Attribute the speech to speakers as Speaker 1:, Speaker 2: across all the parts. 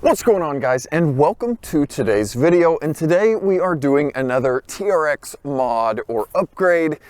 Speaker 1: What's going on, guys, and welcome to today's video. And today we are doing another TRX mod or upgrade.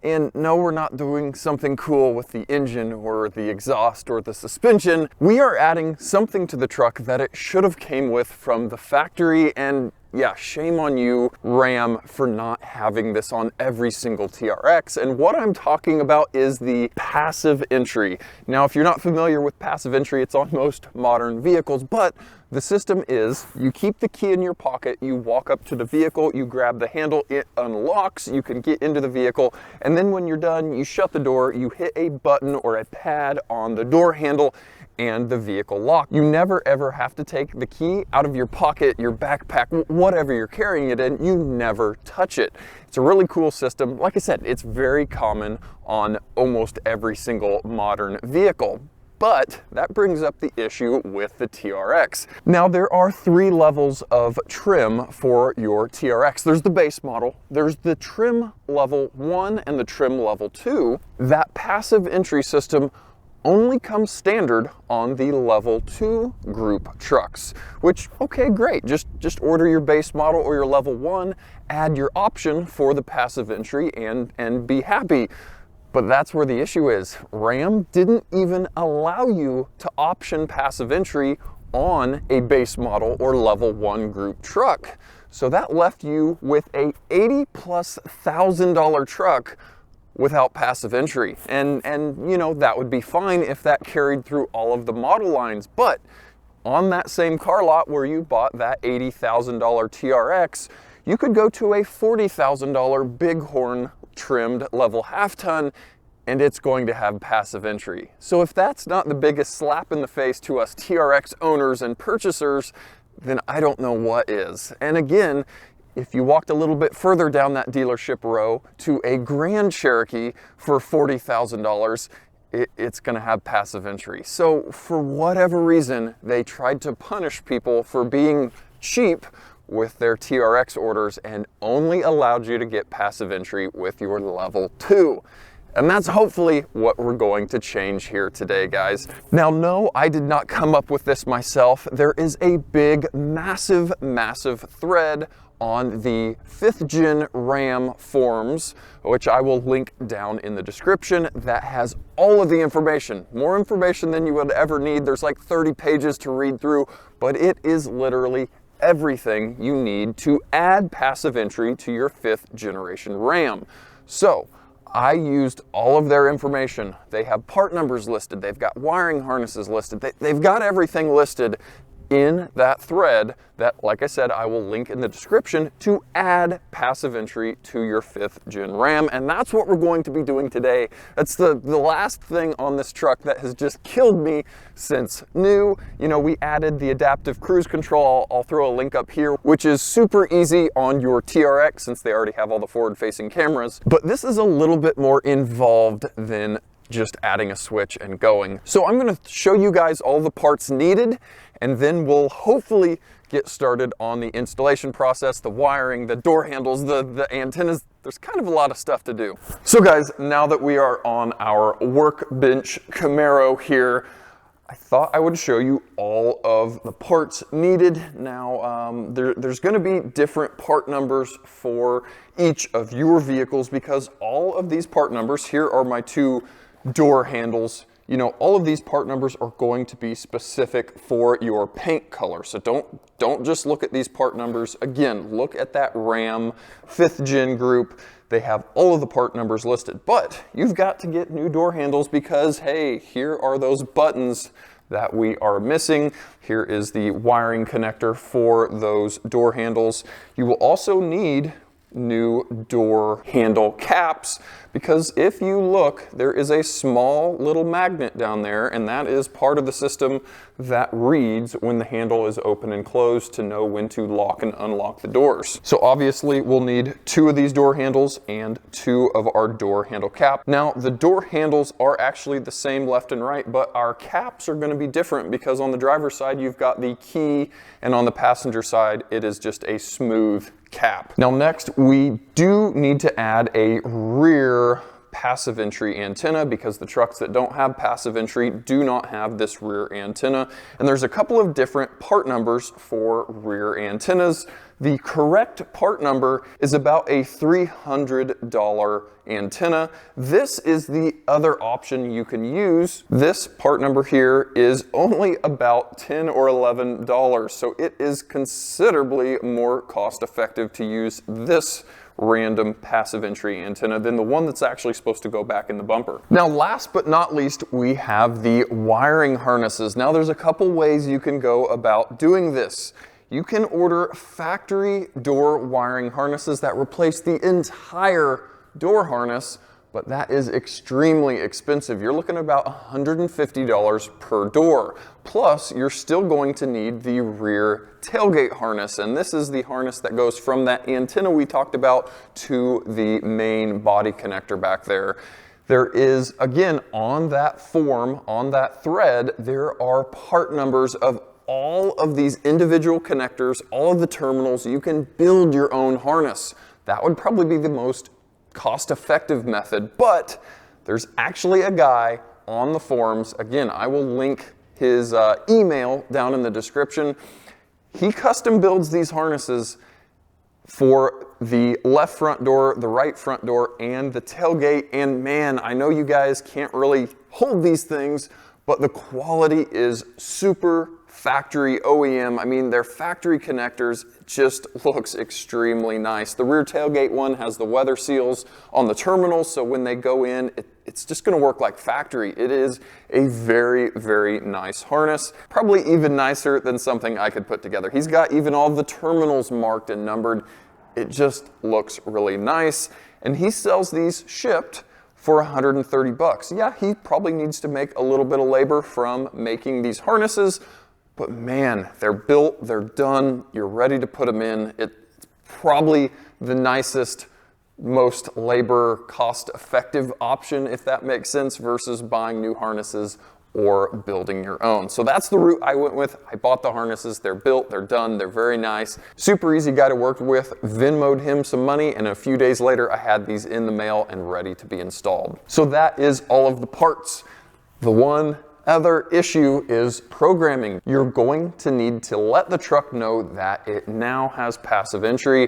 Speaker 1: And no, we're not doing something cool with the engine or the exhaust or the suspension. We are adding something to the truck that it should have came with from the factory. And yeah, shame on you, RAM, for not having this on every single TRX. And what I'm talking about is the passive entry. Now, if you're not familiar with passive entry, it's on most modern vehicles, but the system is you keep the key in your pocket, you walk up to the vehicle, you grab the handle, it unlocks, you can get into the vehicle, and then when you're done, you shut the door, you hit a button or a pad on the door handle, and the vehicle locks. You never ever have to take the key out of your pocket, your backpack, whatever you're carrying it in, you never touch it. It's a really cool system. Like I said, it's very common on almost every single modern vehicle. But that brings up the issue with the TRX. Now, there are three levels of trim for your TRX. There's the base model, there's the trim level 1 and the trim level 2. That passive entry system only comes standard on the level 2 group trucks, which, okay, great. Just order your base model or your level 1, add your option for the passive entry and be happy. But that's where the issue is. RAM didn't even allow you to option passive entry on a base model or level 1 group truck. So that left you with a $80,000+ truck without passive entry. And you know, that would be fine if that carried through all of the model lines. But on that same car lot where you bought that $80,000 TRX, you could go to a $40,000 Bighorn trimmed level half-ton, and it's going to have passive entry. So if that's not the biggest slap in the face to us TRX owners and purchasers, then I don't know what is. And again, if you walked a little bit further down that dealership row to a Grand Cherokee for $40,000, it's going to have passive entry. So for whatever reason, they tried to punish people for being cheap with their TRX orders and only allowed you to get passive entry with your level 2. And that's hopefully what we're going to change here today, guys. Now, no, I did not come up with this myself. There is a big, massive thread on the 5th gen RAM forums, which I will link down in the description, that has all of the information, more information than you would ever need. There's like 30 pages to read through, but it is literally everything you need to add passive entry to your 5th generation RAM. So I used all of their information. They have part numbers listed, they've got wiring harnesses listed, they've got everything listed in that thread that, like I said, I will link in the description to add passive entry to your 5th gen RAM. And that's what we're going to be doing today. That's the last thing on this truck that has just killed me since new. You know, we added the adaptive cruise control. I'll throw a link up here, which is super easy on your TRX since they already have all the forward-facing cameras. But this is a little bit more involved than just adding a switch and going. So I'm going to show you guys all the parts needed, and then we'll hopefully get started on the installation process, the wiring, the door handles, the antennas. There's kind of a lot of stuff to do. So guys, now that we are on our workbench Camaro here, I thought I would show you all of the parts needed. Now, there's going to be different part numbers for each of your vehicles because all of these part numbers, here are my 2 door handles. You know, all of these part numbers are going to be specific for your paint color. So don't just look at these part numbers. Again, look at that RAM 5th gen group. They have all of the part numbers listed, but you've got to get new door handles because, hey, here are those buttons that we are missing. Here is the wiring connector for those door handles. You will also need new door handle caps because if you look, there is a small little magnet down there, and that is part of the system that reads when the handle is open and closed to know when to lock and unlock the doors. So obviously we'll need 2 of these door handles and 2 of our door handle cap. Now the door handles are actually the same left and right, but our caps are going to be different because on the driver's side you've got the key, and on the passenger side it is just a smooth cap. Now next, we do need to add a rear passive entry antenna, because the trucks that don't have passive entry do not have this rear antenna. And there's a couple of different part numbers for rear antennas. The correct part number is about a $300 antenna. This is the other option you can use. This part number here is only about $10 or $11, so it is considerably more cost effective to use this random passive entry antenna than the one that's actually supposed to go back in the bumper. Now, last but not least, we have the wiring harnesses. Now, there's a couple ways you can go about doing this. You can order factory door wiring harnesses that replace the entire door harness, but that is extremely expensive. You're looking at about $150 per door. Plus, you're still going to need the rear tailgate harness, and this is the harness that goes from that antenna we talked about to the main body connector back there. There is, again, on that form, on that thread, there are part numbers of all of these individual connectors, all of the terminals. You can build your own harness. That would probably be the most cost-effective method, but there's actually a guy on the forums. Again, I will link his email down in the description. He custom builds these harnesses for the left front door, the right front door, and the tailgate. And man, I know you guys can't really hold these things, but the quality is super factory OEM. I mean, their factory connectors just looks extremely nice. The rear tailgate one has the weather seals on the terminals, so when they go in, it's just gonna work like factory. It is a very, very nice harness. Probably even nicer than something I could put together. He's got even all the terminals marked and numbered. It just looks really nice. And he sells these shipped for 130 bucks. Yeah, he probably needs to make a little bit of labor from making these harnesses, but man, they're built, they're done, you're ready to put them in. It's probably the nicest, most labor cost-effective option, if that makes sense, versus buying new harnesses or building your own. So that's the route I went with. I bought the harnesses, they're built, they're done, they're very nice. Super easy guy to work with. Venmo'd him some money, and a few days later I had these in the mail and ready to be installed. So that is all of the parts. The one other issue is programming. You're going to need to let the truck know that it now has passive entry,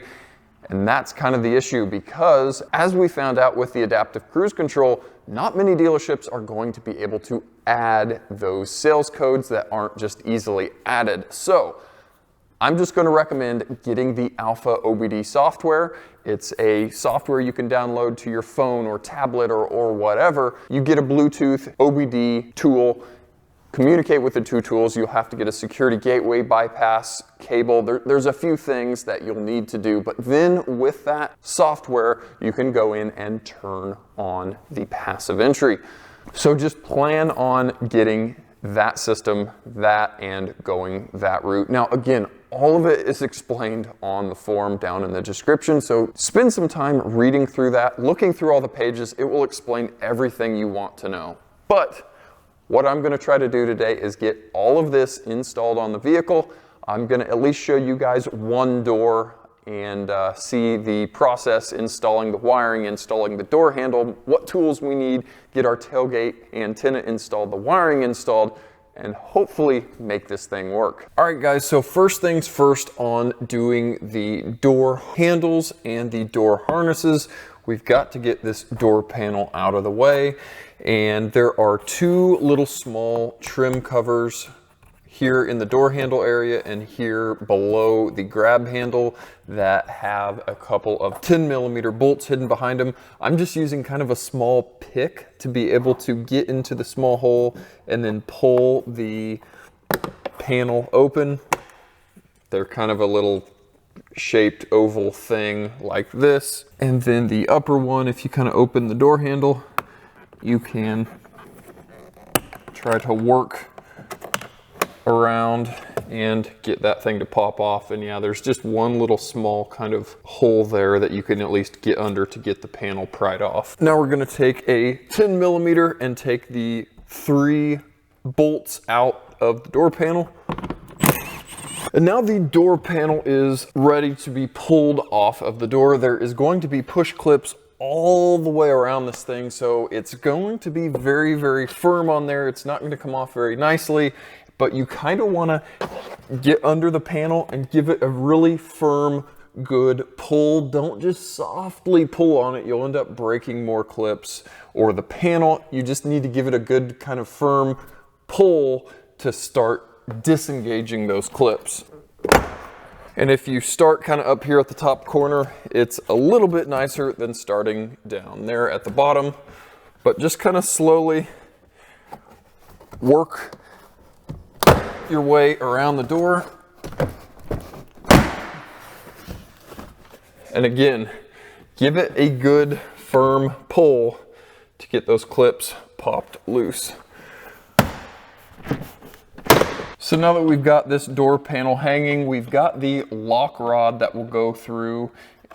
Speaker 1: and that's kind of the issue, because as we found out with the adaptive cruise control, not many dealerships are going to be able to add those sales codes that aren't just easily added. So I'm just going to recommend getting the Alpha OBD software. It's a software you can download to your phone or tablet or whatever. You get a Bluetooth OBD tool, communicate with the two tools. You'll have to get a security gateway bypass cable. There's a few things that you'll need to do, but then with that software, you can go in and turn on the passive entry. So just plan on getting that system, and going that route. Now, again, all of it is explained on the forum down in the description, so spend some time reading through that, looking through all the pages. It will explain everything you want to know. But what I'm going to try to do today is get all of this installed on the vehicle. I'm going to at least show you guys one door and see the process installing the wiring, installing the door handle, what tools we need, get our tailgate antenna installed, the wiring installed, and hopefully make this thing work. All right, guys, so first things first on doing the door handles and the door harnesses. We've got to get this door panel out of the way, and there are two little small trim covers here in the door handle area and here below the grab handle that have a couple of 10mm bolts hidden behind them. I'm just using kind of a small pick to be able to get into the small hole and then pull the panel open. They're kind of a little shaped oval thing like this. And then the upper one, if you kind of open the door handle, you can try to work around and get that thing to pop off. And yeah, there's just one little small kind of hole there that you can at least get under to get the panel pried off. Now we're going to take a 10mm and take the 3 bolts out of the door panel. And now the door panel is ready to be pulled off of the door. There is going to be push clips all the way around this thing, so it's going to be very, very firm on there. It's not going to come off very nicely, but you kind of want to get under the panel and give it a really firm, good pull. Don't just softly pull on it. You'll end up breaking more clips or the panel. You just need to give it a good kind of firm pull to start disengaging those clips. And if you start kind of up here at the top corner, it's a little bit nicer than starting down there at the bottom, but just kind of slowly work your way around the door. And again, give it a good firm pull to get those clips popped loose. So now that we've got this door panel hanging, we've got the lock rod that will go through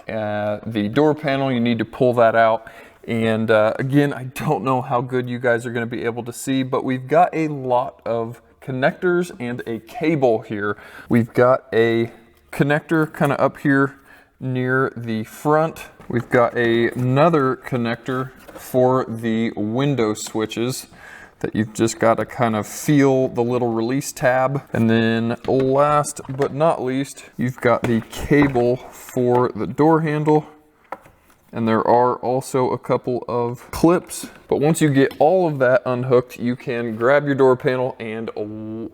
Speaker 1: the door panel. You need to pull that out. And again, I don't know how good you guys are going to be able to see, but we've got a lot of connectors and a cable here. We've got a connector kind of up here near the front. We've got another connector for the window switches that you've just got to kind of feel the little release tab. And then last but not least, you've got the cable for the door handle. And there are also a couple of clips. But once you get all of that unhooked, you can grab your door panel and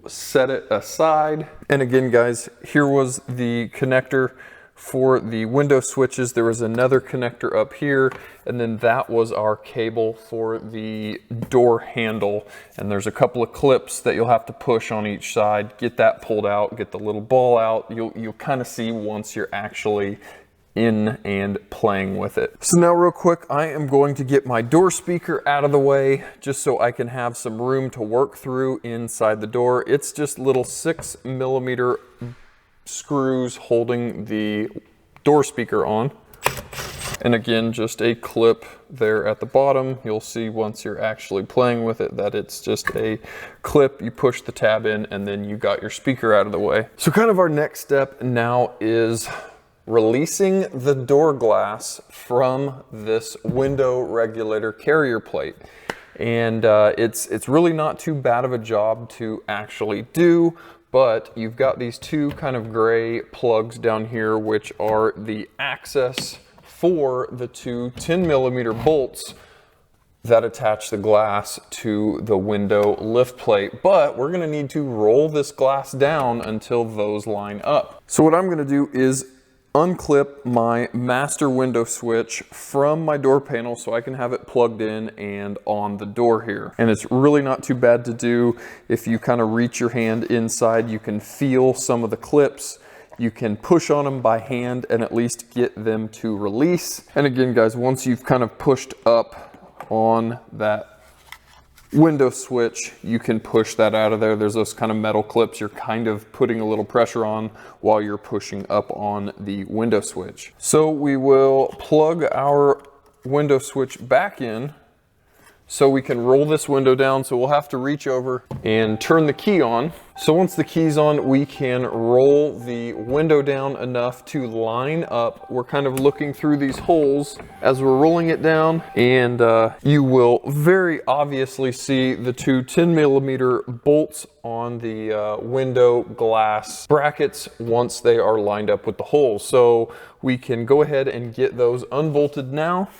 Speaker 1: set it aside. And again, guys, here was the connector for the window switches. There was another connector up here, and then that was our cable for the door handle. And there's a couple of clips that you'll have to push on each side, get that pulled out, get the little ball out. You'll kind of see once you're actually in and playing with it. So now real quick, I am going to get my door speaker out of the way just so I can have some room to work through inside the door. It's just little 6mm screws holding the door speaker on. And again, just a clip there at the bottom. You'll see once you're actually playing with it that it's just a clip. You push the tab in and then you got your speaker out of the way. So kind of our next step now is releasing the door glass from this window regulator carrier plate. And it's really not too bad of a job to actually do, but you've got these two kind of gray plugs down here, which are the access for the two 10mm bolts that attach the glass to the window lift plate. But we're gonna need to roll this glass down until those line up. So what I'm gonna do is unclip my master window switch from my door panel so I can have it plugged in and on the door here. And it's really not too bad to do. If you kind of reach your hand inside, you can feel some of the clips. You can push on them by hand and at least get them to release. And again, guys, once you've kind of pushed up on that window switch, you can push that out of there. There's those kind of metal clips you're kind of putting a little pressure on while you're pushing up on the window switch. So we will plug our window switch back in so we can roll this window down. So we'll have to reach over and turn the key on. So once the key's on, we can roll the window down enough to line up. We're kind of looking through these holes as we're rolling it down, and you will very obviously see the two 10mm bolts on the window glass brackets once they are lined up with the holes. So we can go ahead and get those unbolted now.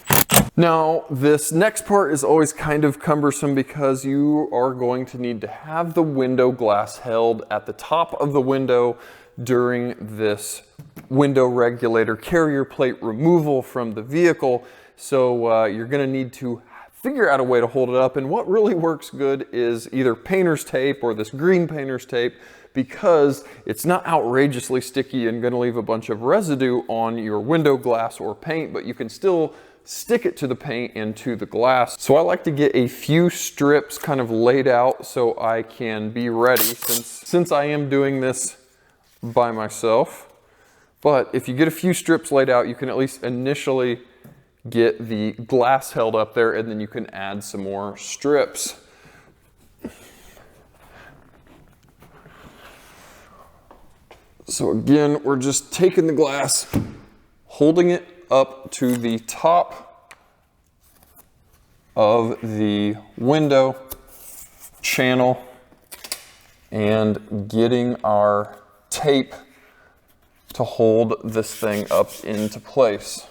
Speaker 1: Now, this next part is always kind of cumbersome because you are going to need to have the window glass held at the top of the window during this window regulator carrier plate removal from the vehicle. So you're going to need to figure out a way to hold it up. And what really works good is either painter's tape or this green painter's tape, because it's not outrageously sticky and going to leave a bunch of residue on your window glass or paint, but you can still stick it to the paint and to the glass. So I like to get a few strips kind of laid out so I can be ready since I am doing this by myself. But if you get a few strips laid out, you can at least initially get the glass held up there, and then you can add some more strips. So again, we're just taking the glass, holding it up to the top of the window channel and getting our tape to hold this thing up into place.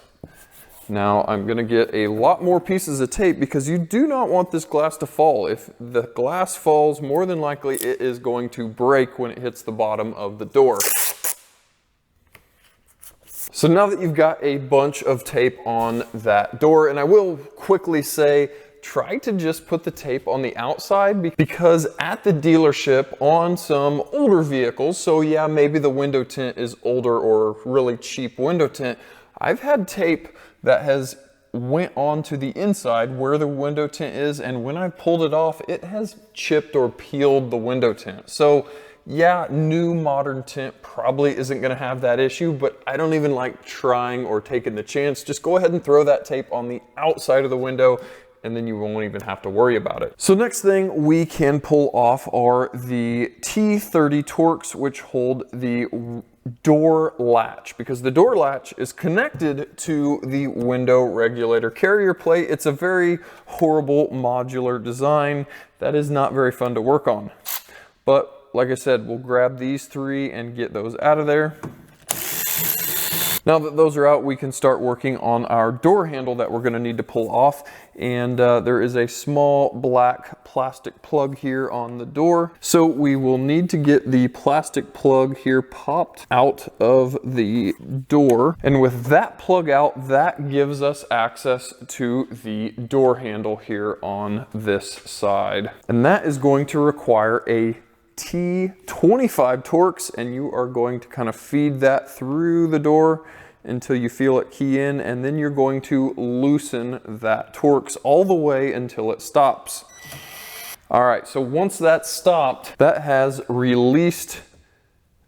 Speaker 1: Now I'm gonna get a lot more pieces of tape because you do not want this glass to fall. If the glass falls, more than likely it is going to break when it hits the bottom of the door. So now that you've got a bunch of tape on that door, and I will quickly say, try to just put the tape on the outside, because at the dealership on some older vehicles, so yeah, maybe the window tint is older or really cheap window tint, I've had tape that has went on to the inside where the window tint is, and when I pulled it off, it has chipped or peeled the window tint. So yeah, new modern tint probably isn't gonna have that issue, but I don't even like trying or taking the chance. Just go ahead and throw that tape on the outside of the window, and then you won't even have to worry about it. So next thing we can pull off are the T30 Torx, which hold the door latch, because the door latch is connected to the window regulator carrier plate. It's a very horrible modular design that is not very fun to work on. But like I said, we'll grab these three and get those out of there. Now that those are out, we can start working on our door handle that we're gonna need to pull off. And there is a small black plastic plug here on the door. So we will need to get the plastic plug here popped out of the door. And with that plug out, that gives us access to the door handle here on this side. And that is going to require a T25 Torx, and you are going to kind of feed that through the door until you feel it key in, and then you're going to loosen that Torx all the way until it stops. All right, so once that's stopped, that has released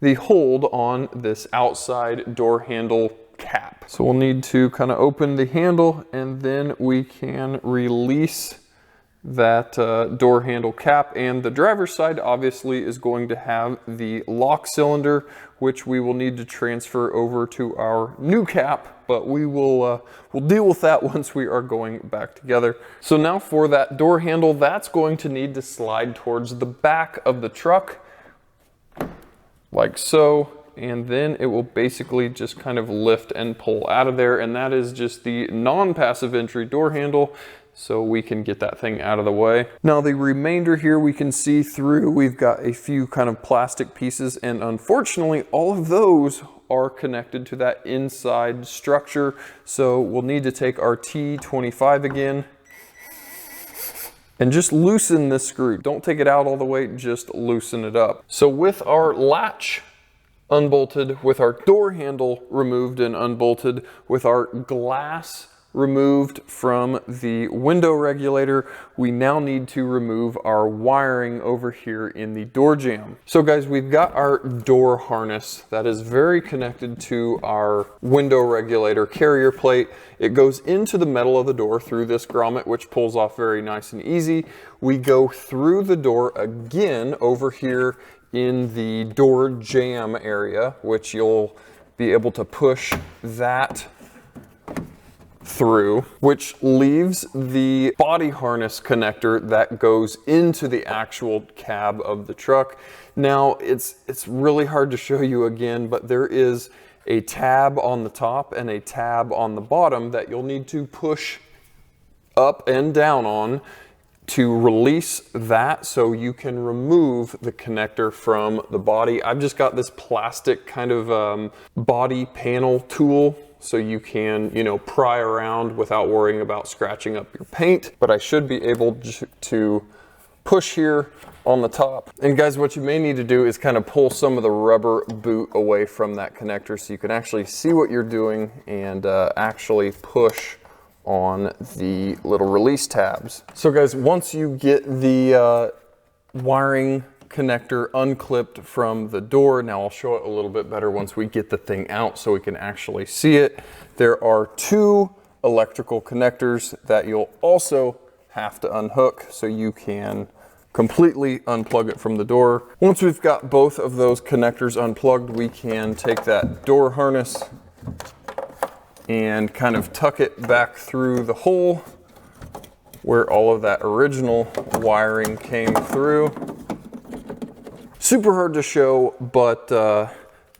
Speaker 1: the hold on this outside door handle cap. So we'll need to kind of open the handle, and then we can release that door handle cap. And the driver's side obviously is going to have the lock cylinder, which we will need to transfer over to our new cap, but we will we'll deal with that once we are going back together. So now for that door handle, that's going to need to slide towards the back of the truck like so, and then it will basically just kind of lift and pull out of there. And that is just the non-passive entry door handle, so we can get that thing out of the way. Now the remainder here we can see through. We've got a few kind of plastic pieces, and unfortunately all of those are connected to that inside structure. So we'll need to take our T25 again and just loosen this screw. Don't take it out all the way, just loosen it up. So with our latch unbolted, with our door handle removed and unbolted, with our glass removed from the window regulator, we now need to remove our wiring over here in the door jamb. So guys, we've got our door harness that is very connected to our window regulator carrier plate. It goes into the metal of the door through this grommet, which pulls off very nice and easy. We go through the door again over here in the door jamb area, which you'll be able to push that through, which leaves the body harness connector that goes into the actual cab of the truck. Now it's really hard to show you again, but there is a tab on the top and a tab on the bottom that you'll need to push up and down on to release that, so you can remove the connector from the body. I've just got this plastic kind of body panel tool, so you can, you know, pry around without worrying about scratching up your paint. But I should be able to push here on the top. And guys, what you may need to do is kind of pull some of the rubber boot away from that connector so you can actually see what you're doing and actually push on the little release tabs. So guys, once you get the wiring connector unclipped from the door, now I'll show it a little bit better once we get the thing out so we can actually see it. There are two electrical connectors that you'll also have to unhook so you can completely unplug it from the door. Once we've got both of those connectors unplugged, we can take that door harness and kind of tuck it back through the hole where all of that original wiring came through. Super hard to show, but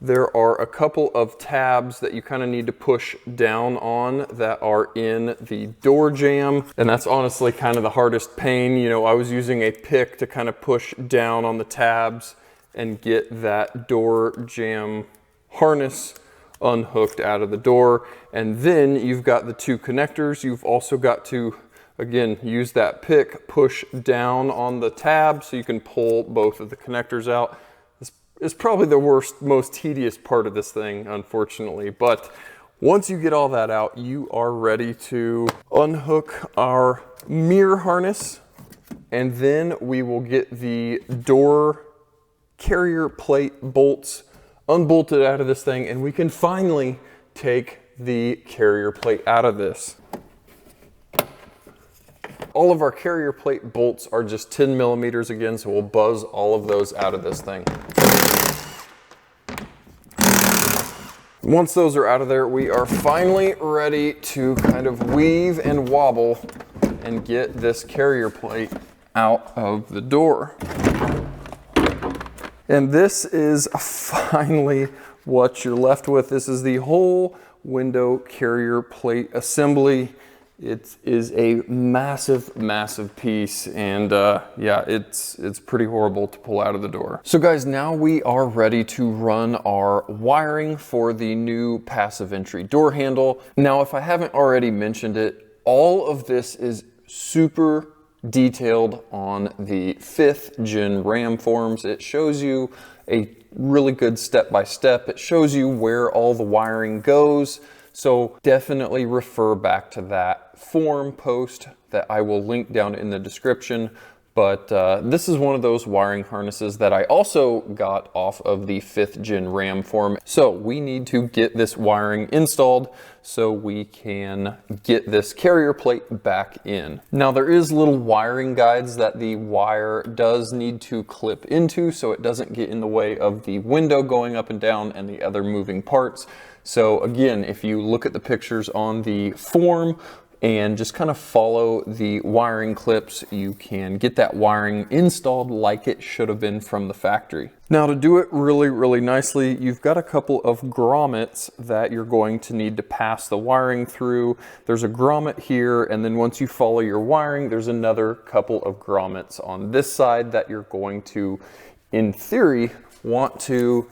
Speaker 1: there are a couple of tabs that you kind of need to push down on that are in the door jamb. And that's honestly kind of the hardest pain. You know, I was using a pick to kind of push down on the tabs and get that door jamb harness unhooked out of the door. And then you've got the two connectors. You've also got to, again, use that pick, push down on the tab so you can pull both of the connectors out. Is probably the most tedious part of this thing, unfortunately. But once you get all that out, you are ready to unhook our mirror harness, and then we will get the door carrier plate bolts unbolted out of this thing, and we can finally take the carrier plate out of this. All of our carrier plate bolts are just 10 millimeters again, so we'll buzz all of those out of this thing. Once those are out of there, we are finally ready to kind of weave and wobble and get this carrier plate out of the door. And this is finally what you're left with. This is the whole window carrier plate assembly. It is a massive, massive piece, and yeah, it's pretty horrible to pull out of the door. So guys, now we are ready to run our wiring for the new passive entry door handle. Now, if I haven't already mentioned it, all of this is super detailed on the 5th gen RAM forms. It shows you a really good step-by-step. It shows you where all the wiring goes. So definitely refer back to that forum post that I will link down in the description. But this is one of those wiring harnesses that I also got off of the 5th gen RAM forum. So we need to get this wiring installed so we can get this carrier plate back in. Now there is little wiring guides that the wire does need to clip into so it doesn't get in the way of the window going up and down and the other moving parts. So again, if you look at the pictures on the form and just kind of follow the wiring clips, you can get that wiring installed like it should have been from the factory. Now to do it really, really nicely, you've got a couple of grommets that you're going to need to pass the wiring through. There's a grommet here, and then once you follow your wiring, there's another couple of grommets on this side that you're going to, in theory, want to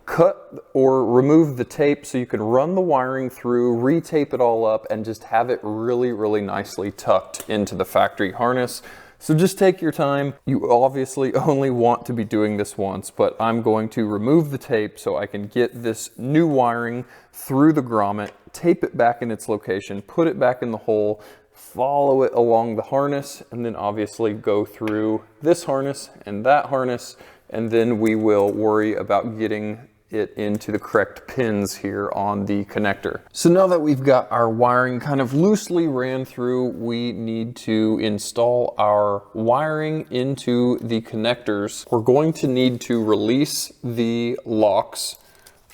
Speaker 1: cut or remove the tape so you can run the wiring through, re-tape it all up, and just have it really, really nicely tucked into the factory harness. So just take your time. You obviously only want to be doing this once, but I'm going to remove the tape so I can get this new wiring through the grommet, tape it back in its location, put it back in the hole, follow it along the harness, and then obviously go through this harness and that harness, and then we will worry about getting it into the correct pins here on the connector. So now that we've got our wiring kind of loosely ran through, we need to install our wiring into the connectors. We're going to need to release the locks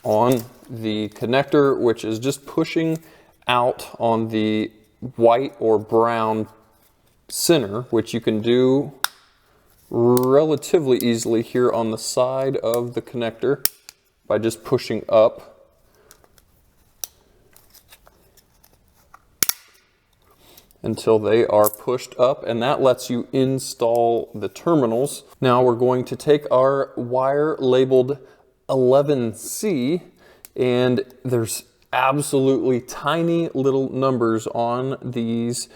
Speaker 1: on the connector, which is just pushing out on the white or brown center, which you can do relatively easily here on the side of the connector by just pushing up. Until they are pushed up, and that lets you install the terminals. Now we're going to take our wire labeled 11C, and there's absolutely tiny little numbers on these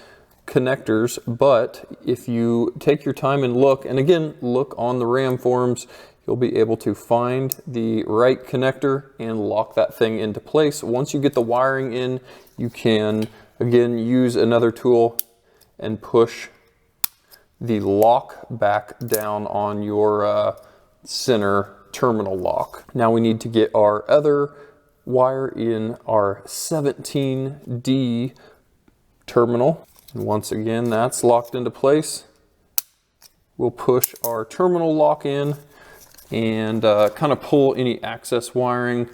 Speaker 1: connectors, but if you take your time and look, and again, look on the RAM forums, you'll be able to find the right connector and lock that thing into place. Once you get the wiring in, you can again use another tool and push the lock back down on your center terminal lock. Now we need to get our other wire in our 17D terminal. And once again, that's locked into place. We'll push our terminal lock in and kind of pull any access wiring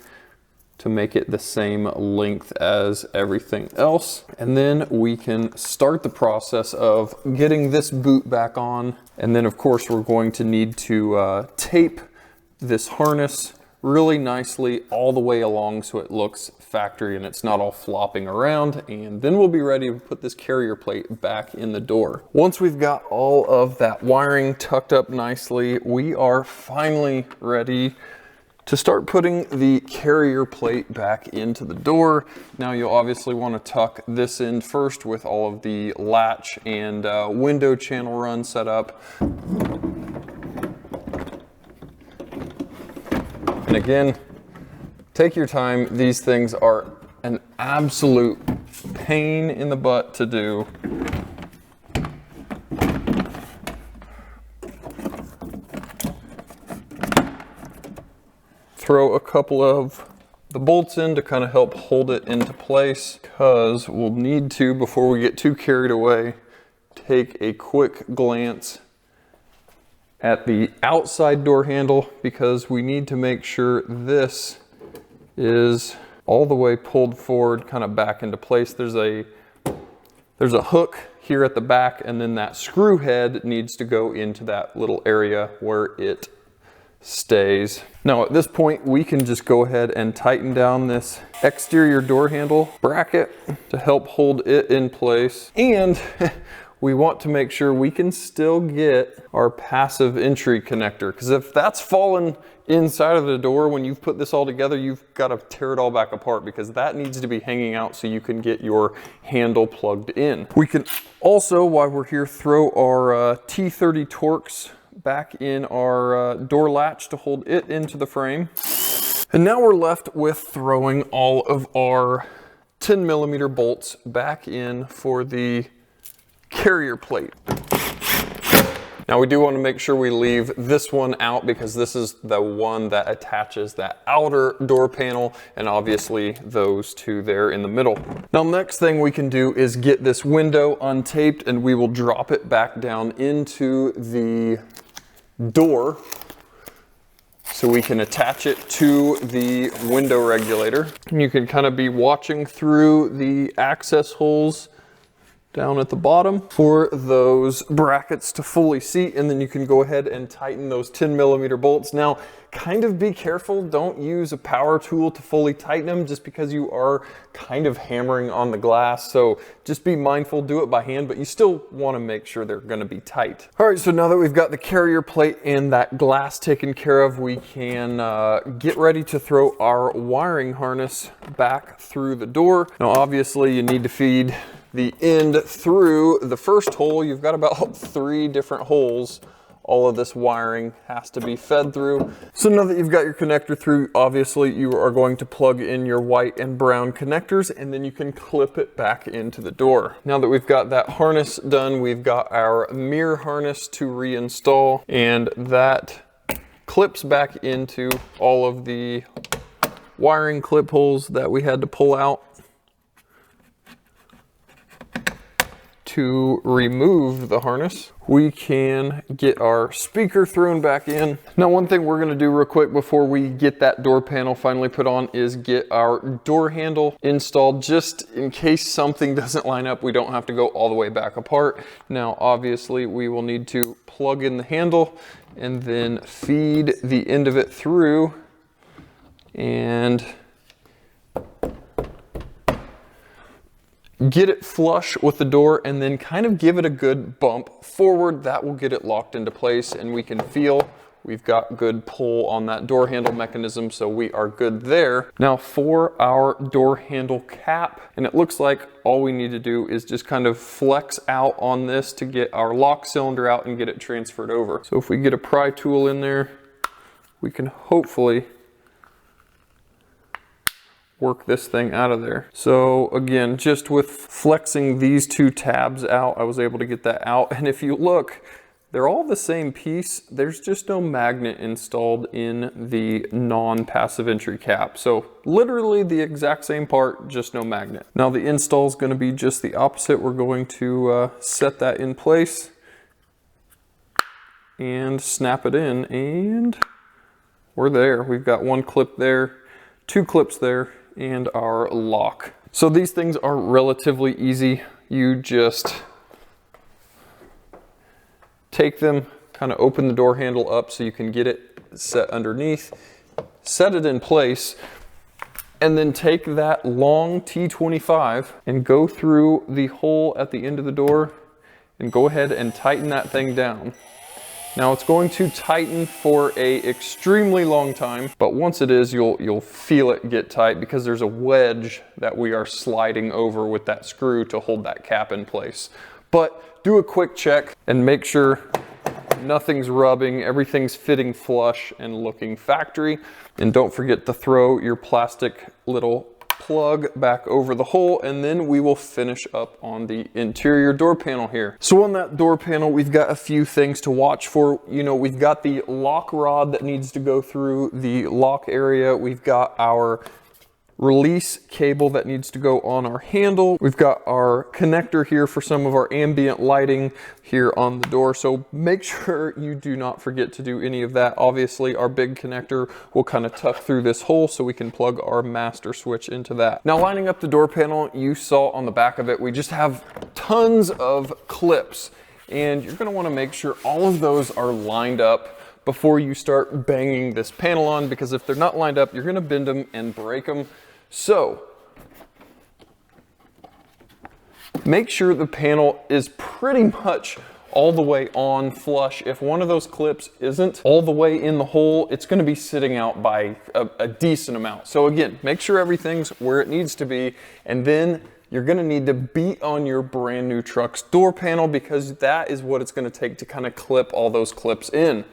Speaker 1: to make it the same length as everything else. And then we can start the process of getting this boot back on. And then of course we're going to need to tape this harness really nicely all the way along so it looks factory and it's not all flopping around. And then we'll be ready to put this carrier plate back in the door. Once we've got all of that wiring tucked up nicely, we are finally ready to start putting the carrier plate back into the door. Now you'll obviously want to tuck this in first with all of the latch and window channel run set up. And again, take your time. These things are an absolute pain in the butt to do. Throw a couple of the bolts in to kind of help hold it into place, because we'll need to, before we get too carried away, take a quick glance at the outside door handle, because we need to make sure this is all the way pulled forward, kind of back into place. There's a hook here at the back, and then that screw head needs to go into that little area where it stays. Now at this point we can just go ahead and tighten down this exterior door handle bracket to help hold it in place. And we want to make sure we can still get our passive entry connector, because if that's fallen inside of the door when you've put this all together, you've got to tear it all back apart, because that needs to be hanging out so you can get your handle plugged in. We can also, while we're here, throw our T30 Torx back in our door latch to hold it into the frame. And now we're left with throwing all of our 10mm bolts back in for the carrier plate. Now we do want to make sure we leave this one out, because this is the one that attaches that outer door panel, and obviously those two there in the middle. Now next thing we can do is get this window untaped, and we will drop it back down into the door so we can attach it to the window regulator. And you can kind of be watching through the access holes down at the bottom for those brackets to fully seat, and then you can go ahead and tighten those 10mm bolts. Now kind of be careful, don't use a power tool to fully tighten them, just because you are kind of hammering on the glass. So just be mindful, do it by hand, but you still want to make sure they're going to be tight. All right, so now that we've got the carrier plate and that glass taken care of, we can get ready to throw our wiring harness back through the door. Now obviously you need to feed the end through the first hole. You've got about 3 different holes all of this wiring has to be fed through. So now that you've got your connector through, obviously you are going to plug in your white and brown connectors, and then you can clip it back into the door. Now that we've got that harness done, we've got our mirror harness to reinstall, and that clips back into all of the wiring clip holes that we had to pull out to remove the harness. We can get our speaker thrown back in. Now one thing we're gonna do real quick before we get that door panel finally put on is get our door handle installed, just in case something doesn't line up, we don't have to go all the way back apart. Now obviously we will need to plug in the handle and then feed the end of it through and get it flush with the door, and then kind of give it a good bump forward. That will get it locked into place, and we can feel we've got good pull on that door handle mechanism, so we are good there. Now for our door handle cap, and it looks like all we need to do is just kind of flex out on this to get our lock cylinder out and get it transferred over. So if we get a pry tool in there, we can hopefully work this thing out of there. So again, just with flexing these 2 tabs out, I was able to get that out. And if you look, they're all the same piece. There's just no magnet installed in the non-passive entry cap. So literally the exact same part, just no magnet. Now the install is going to be just the opposite. We're going to set that in place and snap it in, and we're there. We've got one clip there 2 clips there, and our lock. So these things are relatively easy. You just take them, kind of open the door handle up so you can get it set underneath, set it in place, and then take that long T25 and go through the hole at the end of the door and go ahead and tighten that thing down. Now it's going to tighten for a extremely long time, but once it is, you'll feel it get tight because there's a wedge that we are sliding over with that screw to hold that cap in place. But do a quick check and make sure nothing's rubbing, everything's fitting flush and looking factory. And don't forget to throw your plastic little plug back over the hole, and then we will finish up on the interior door panel here. So on that door panel, we've got a few things to watch for. You know, we've got the lock rod that needs to go through the lock area. We've got our release cable that needs to go on our handle. We've got our connector here for some of our ambient lighting here on the door. So make sure you do not forget to do any of that. Obviously, our big connector will kind of tuck through this hole so we can plug our master switch into that. Now, lining up the door panel, you saw on the back of it, we just have tons of clips, and you're gonna wanna make sure all of those are lined up before you start banging this panel on, because if they're not lined up, you're gonna bend them and break them. So make sure the panel is pretty much all the way on flush. If one of those clips isn't all the way in the hole, it's going to be sitting out by a decent amount. So again, make sure everything's where it needs to be, and then you're going to need to beat on your brand new truck's door panel, because that is what it's going to take to kind of clip all those clips in.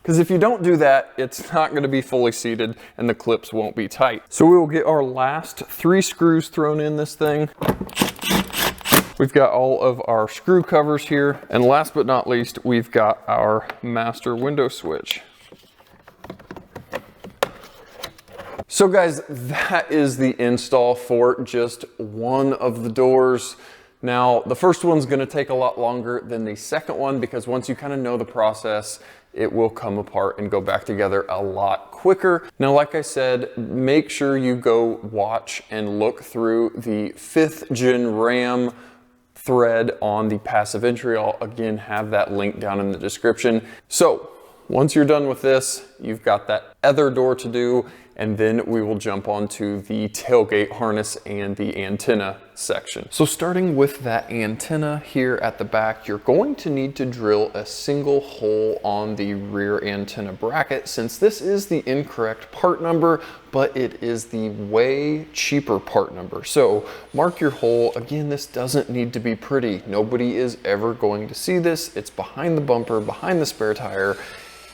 Speaker 1: Because if you don't do that, it's not going to be fully seated and the clips won't be tight. So we will get our last 3 screws thrown in this thing. We've got all of our screw covers here. And last but not least, we've got our master window switch. So guys, that is the install for just one of the doors. Now, the first one's going to take a lot longer than the second one, because once you kind of know the process, it will come apart and go back together a lot quicker. Now, like I said, make sure you go watch and look through the 5th gen RAM thread on the passive entry. I'll again have that link down in the description. So once you're done with this, you've got that other door to do, and then we will jump onto the tailgate harness and the antenna section. So starting with that antenna here at the back, you're going to need to drill a single hole on the rear antenna bracket, since this is the incorrect part number, but it is the way cheaper part number. So mark your hole. Again, this doesn't need to be pretty. Nobody is ever going to see this. It's behind the bumper, behind the spare tire.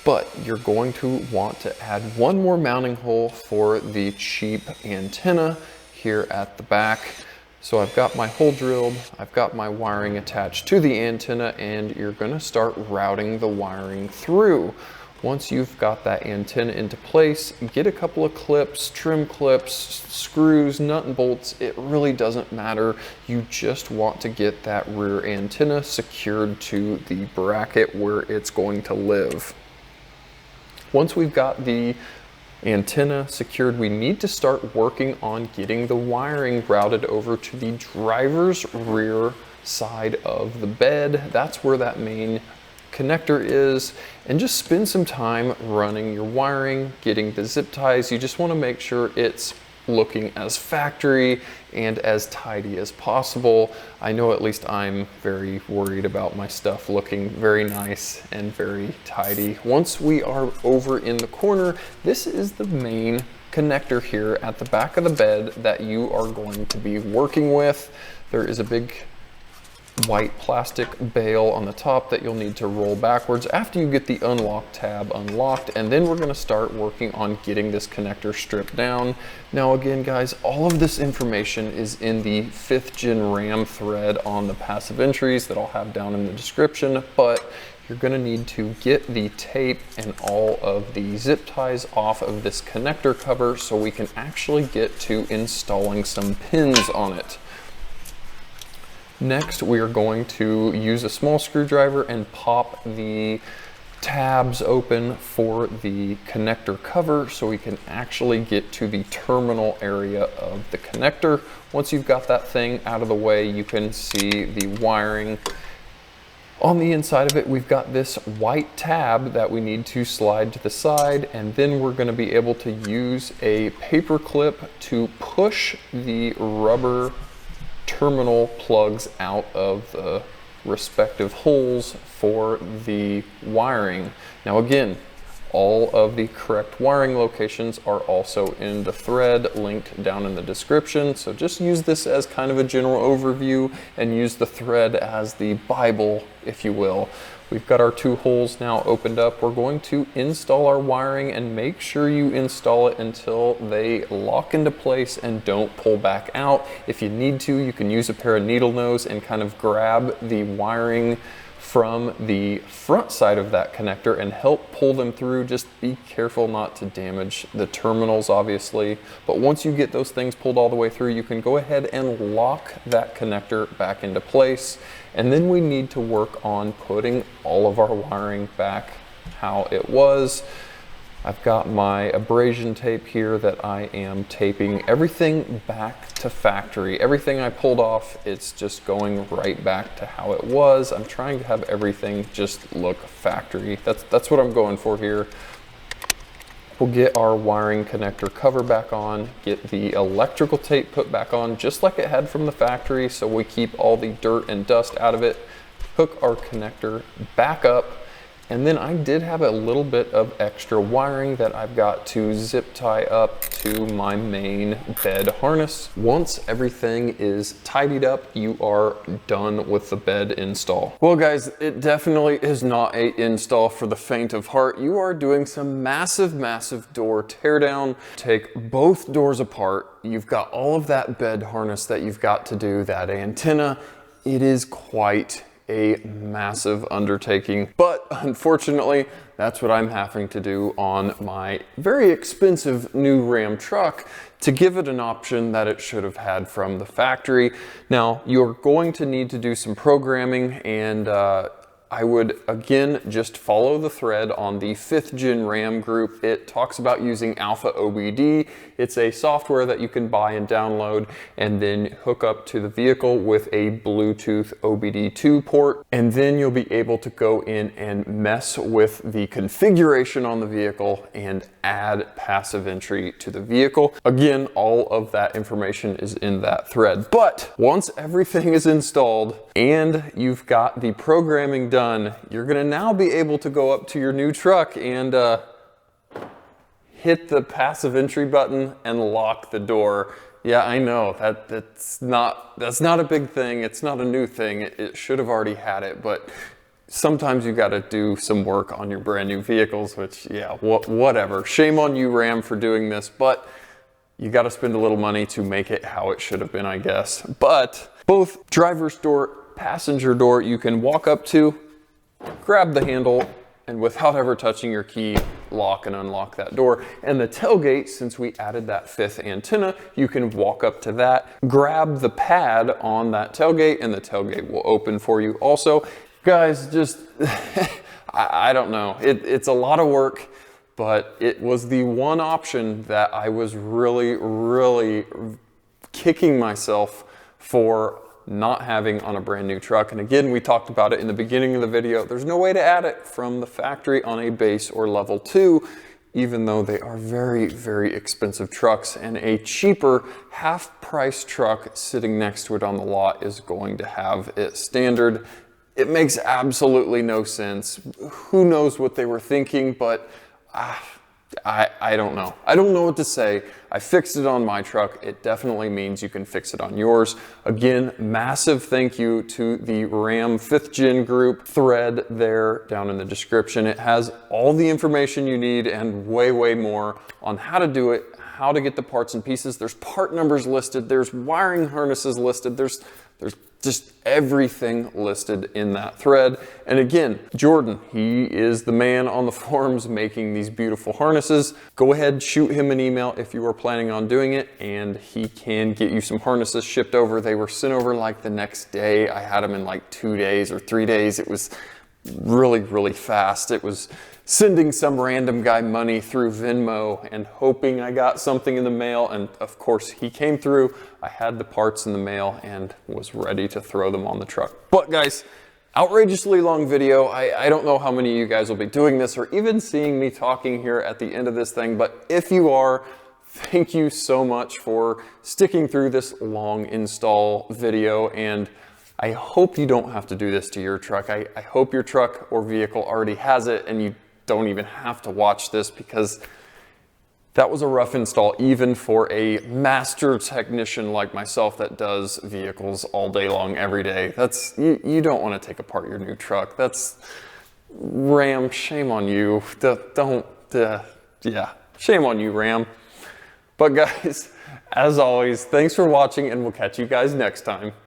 Speaker 1: But you're going to want to add one more mounting hole for the cheap antenna here at the back. So I've got my hole drilled, I've got my wiring attached to the antenna, and you're going to start routing the wiring through. Once you've got that antenna into place, get a couple of clips, trim clips, screws, nut and bolts. It really doesn't matter. You just want to get that rear antenna secured to the bracket where it's going to live. Once we've got the antenna secured, we need to start working on getting the wiring routed over to the driver's rear side of the bed. That's where that main connector is, and just spend some time running your wiring, getting the zip ties. You just want to make sure it's looking as factory and as tidy as possible. I know at least I'm very worried about my stuff looking very nice and very tidy. Once we are over in the corner, this is the main connector here at the back of the bed that you are going to be working with. There is a big white plastic bail on the top that you'll need to roll backwards after you get the unlock tab unlocked, and then we're going to start working on getting this connector stripped down. Now again guys, all of this information is in the 5th gen RAM thread on the passive entries that I'll have down in the description, but you're going to need to get the tape and all of the zip ties off of this connector cover so we can actually get to installing some pins on it. Next, we are going to use a small screwdriver and pop the tabs open for the connector cover so we can actually get to the terminal area of the connector. Once you've got that thing out of the way, you can see the wiring. On the inside of it, we've got this white tab that we need to slide to the side, and then we're going to be able to use a paper clip to push the rubber terminal plugs out of the respective holes for the wiring. Now again, all of the correct wiring locations are also in the thread linked down in the description. So just use this as kind of a general overview and use the thread as the Bible, if you will. We've got our 2 holes now opened up. We're going to install our wiring, and make sure you install it until they lock into place and don't pull back out. If you need to, you can use a pair of needle nose and kind of grab the wiring from the front side of that connector and help pull them through. Just be careful not to damage the terminals, obviously. But once you get those things pulled all the way through, you can go ahead and lock that connector back into place. And then we need to work on putting all of our wiring back how it was. I've got my abrasion tape here that I am taping everything back to factory. Everything I pulled off, it's just going right back to how it was. I'm trying to have everything just look factory. That's what I'm going for here. We'll get our wiring connector cover back on, get the electrical tape put back on just like it had from the factory, so we keep all the dirt and dust out of it. Hook our connector back up. And then I did have a little bit of extra wiring that I've got to zip tie up to my main bed harness. Once everything is tidied up, you are done with the bed install. Well guys, it definitely is not an install for the faint of heart. You are doing some massive, massive door teardown. Take both doors apart. You've got all of that bed harness that you've got to do, that antenna. It is quite a massive undertaking, but unfortunately that's what I'm having to do on my very expensive new Ram truck to give it an option that it should have had from the factory. Now you're going to need to do some programming, and I would again just follow the thread on the 5th gen RAM group. It talks about using Alpha OBD. It's a software that you can buy and download and then hook up to the vehicle with a Bluetooth OBD2 port. And then you'll be able to go in and mess with the configuration on the vehicle and add passive entry to the vehicle. Again, all of that information is in that thread. But once everything is installed and you've got the programming done, you're gonna now be able to go up to your new truck and hit the passive entry button and lock the door. Yeah, I know that's not a big thing. It's not a new thing. It should have already had it, but sometimes you got to do some work on your brand new vehicles, which, yeah, whatever. Shame on you, Ram, for doing this, but you got to spend a little money to make it how it should have been, I guess. But both driver's door, passenger door, you can walk up to, grab the handle, and without ever touching your key, lock and unlock that door. And the tailgate, since we added that 5th antenna, you can walk up to that, grab the pad on that tailgate, and the tailgate will open for you also. Guys, just, I don't know. It's a lot of work, but it was the one option that I was really, really kicking myself for not having on a brand new truck. And again, we talked about it in the beginning of the video. There's no way to add it from the factory on a base or level 2, even though they are very, very expensive trucks, and a cheaper half-price truck sitting next to it on the lot is going to have it standard. It makes absolutely no sense. Who knows what they were thinking, but I don't know. I don't know what to say. I fixed it on my truck. It definitely means you can fix it on yours. Again, massive thank you to the Ram 5th Gen group thread there down in the description. It has all the information you need and way, way more on how to do it, how to get the parts and pieces. There's part numbers listed. There's wiring harnesses listed. There's just everything listed in that thread. And again, Jordan, he is the man on the forums making these beautiful harnesses. Go ahead, shoot him an email if you are planning on doing it, and he can get you some harnesses shipped over. They were sent over like the next day. I had them in like 2 days or 3 days. It was really, really fast. It was sending some random guy money through Venmo and hoping I got something in the mail. And of course he came through. I had the parts in the mail and was ready to throw them on the truck. But guys, outrageously long video. I don't know how many of you guys will be doing this or even seeing me talking here at the end of this thing, but if you are, thank you so much for sticking through this long install video, and I hope you don't have to do this to your truck. I hope your truck or vehicle already has it and you don't even have to watch this, because that was a rough install even for a master technician like myself that does vehicles all day long, every day. You don't want to take apart your new truck. That's RAM, shame on you. Yeah, shame on you, RAM. But guys, as always, thanks for watching and we'll catch you guys next time.